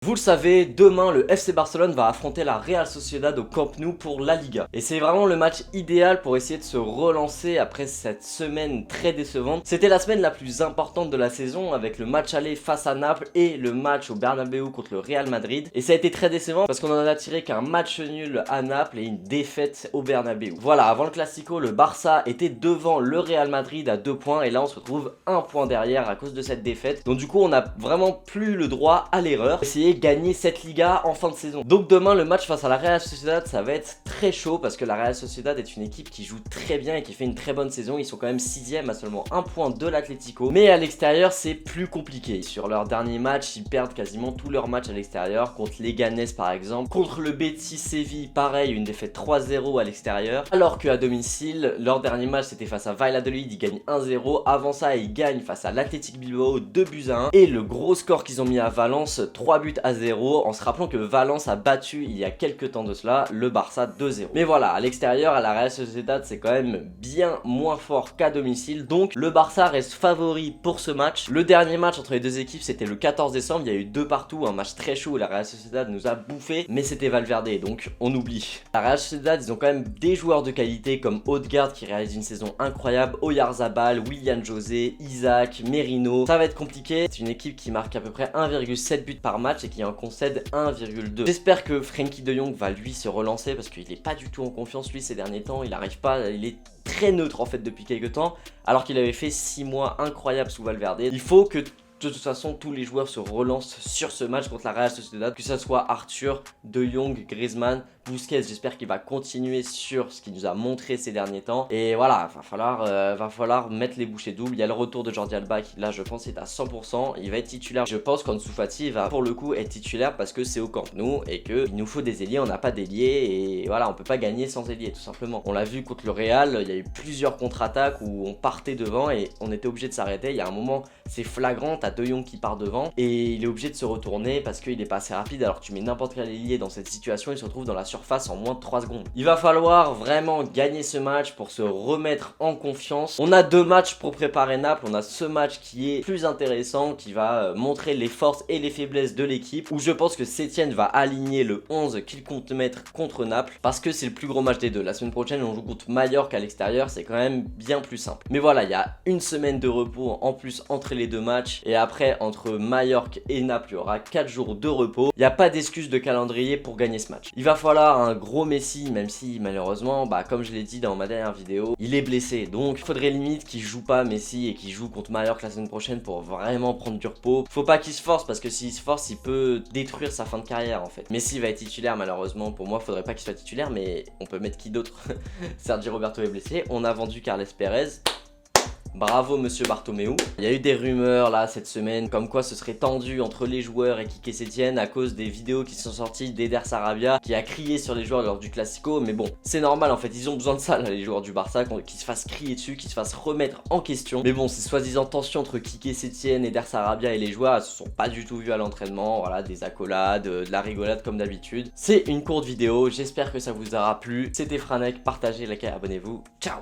Vous le savez, demain le FC Barcelone va affronter la Real Sociedad au Camp Nou pour la Liga. Et c'est vraiment le match idéal pour essayer de se relancer après cette semaine très décevante. C'était la semaine la plus importante de la saison avec le match aller face à Naples et le match au Bernabéu contre le Real Madrid. Et ça a été très décevant parce qu'on en a tiré qu'un match nul à Naples et une défaite au Bernabéu. Voilà, avant le Classico, le Barça était devant le Real Madrid à 2 points et là on se retrouve 1 point derrière à cause de cette défaite. Donc du coup on n'a vraiment plus le droit à l'erreur. Gagner cette Liga en fin de saison. Donc demain le match face à la Real Sociedad, ça va être très chaud parce que la Real Sociedad est une équipe qui joue très bien et qui fait une très bonne saison. Ils sont quand même 6ème à seulement 1 point de l'Atlético, mais à l'extérieur c'est plus compliqué. Sur leur dernier match, ils perdent quasiment tous leurs matchs à l'extérieur, contre Leganés par exemple, contre le Betis Séville, pareil, une défaite 3-0 à l'extérieur, alors qu'à domicile, leur dernier match c'était face à Valladolid, ils gagnent 1-0, avant ça ils gagnent face à l'Athletic Bilbao 2-1, et le gros score qu'ils ont mis à Valence, 3-0, en se rappelant que Valence a battu il y a quelques temps de cela le Barça 2-0. Mais voilà, à l'extérieur, à la Real Sociedad, c'est quand même bien moins fort qu'à domicile, donc le Barça reste favori pour ce match. Le dernier match entre les deux équipes, c'était le 14 décembre, il y a eu 2 partout, un match très chaud où la Real Sociedad nous a bouffé, mais c'était Valverde, donc on oublie. La Real Sociedad, ils ont quand même des joueurs de qualité comme Odegaard qui réalise une saison incroyable, Oyarzabal, Willian José, Isaac, Merino. Ça va être compliqué, c'est une équipe qui marque à peu près 1,7 buts par match et qui en concède 1,2. J'espère que Frenkie de Jong va lui se relancer parce qu'il est pas du tout en confiance lui ces derniers temps, il arrive pas, il est très neutre en fait depuis quelques temps alors qu'il avait fait 6 mois incroyables sous Valverde. Il faut que de toute façon tous les joueurs se relancent sur ce match contre la Real Sociedad, que ce soit Arthur, De Jong, Griezmann, Busquets, j'espère qu'il va continuer sur ce qu'il nous a montré ces derniers temps. Et voilà, va falloir mettre les bouchées doubles. Il y a le retour de Jordi Alba qui là je pense est à 100%, il va être titulaire. Je pense qu'Ansu Fati va pour le coup être titulaire parce que c'est au Camp Nou et qu'il nous faut des ailiers, on n'a pas d'ailiers et voilà, on peut pas gagner sans ailier tout simplement. On l'a vu contre le Real, il y a eu plusieurs contre-attaques où on partait devant et on était obligé de s'arrêter. Il y a un moment, c'est flagrant, t'as De Jong qui part devant et il est obligé de se retourner parce qu'il est pas assez rapide, alors que tu mets n'importe quel ailier dans cette situation, il se retrouve dans la surface en moins de 3 secondes. Il va falloir vraiment gagner ce match pour se remettre en confiance. On a 2 matchs pour préparer Naples, on a ce match qui est plus intéressant, qui va montrer les forces et les faiblesses de l'équipe, où je pense que Setien va aligner le 11 qu'il compte mettre contre Naples, parce que c'est le plus gros match des deux. La semaine prochaine on joue contre Mallorca à l'extérieur, c'est quand même bien plus simple. Mais voilà, il y a une semaine de repos en plus entre les deux matchs, et après entre Mallorca et Naples il y aura 4 jours de repos. Il n'y a pas d'excuse de calendrier pour gagner ce match. Il va falloir un gros Messi, même si malheureusement, comme je l'ai dit dans ma dernière vidéo, il est blessé. Donc il faudrait limite qu'il joue pas Messi et qu'il joue contre Mallorca la semaine prochaine pour vraiment prendre du repos. Faut pas qu'il se force parce que s'il se force, il peut détruire sa fin de carrière en fait. Messi va être titulaire malheureusement, pour moi faudrait pas qu'il soit titulaire, mais on peut mettre qui d'autre? Sergi Roberto est blessé, on a vendu Carles Pérez. Bravo monsieur Bartomeu. Il y a eu des rumeurs là cette semaine comme quoi ce serait tendu entre les joueurs et Quique Setien à cause des vidéos qui sont sorties d'Eder Sarabia qui a crié sur les joueurs lors du Classico, mais bon c'est normal en fait, ils ont besoin de ça là, les joueurs du Barça, qu'ils se fassent crier dessus, qu'ils se fassent remettre en question. Mais bon, ces soi-disant tensions entre Quique Setien, Eder Sarabia et les joueurs, elles se sont pas du tout vues à l'entraînement, voilà, des accolades, de la rigolade comme d'habitude. C'est une courte vidéo, j'espère que ça vous aura plu. C'était Franek, partagez, likez, abonnez-vous, ciao.